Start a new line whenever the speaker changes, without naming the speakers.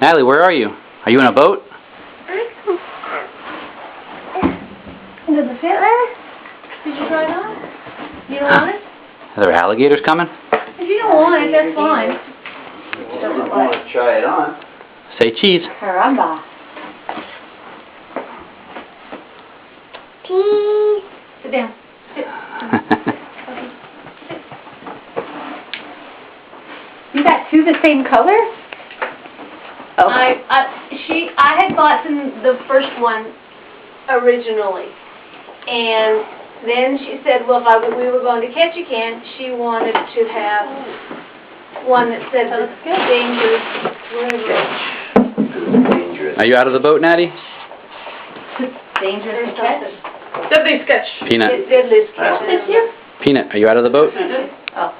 Natalie, where are you? Are you in a boat?
Does it fit? Did you try it on? You don't want it?
Are there alligators coming?
If you don't want it, that's fine.
You don't want to try it on.
Say cheese.
Caramba. Cheese. Sit down. Sit. You got two the same color? Oh.
I had bought the first one originally, and then she said, well, if we were going to Ketchikan, she wanted to have one that said the dangerous, whatever.
Dangerous.
Are you out of the boat, Natty?
Dangerous
There's
to catch.
something.
Deadly sketch.
Peanut.
Deadly sketch.
This year?
Peanut, are you out of the boat?
Oh.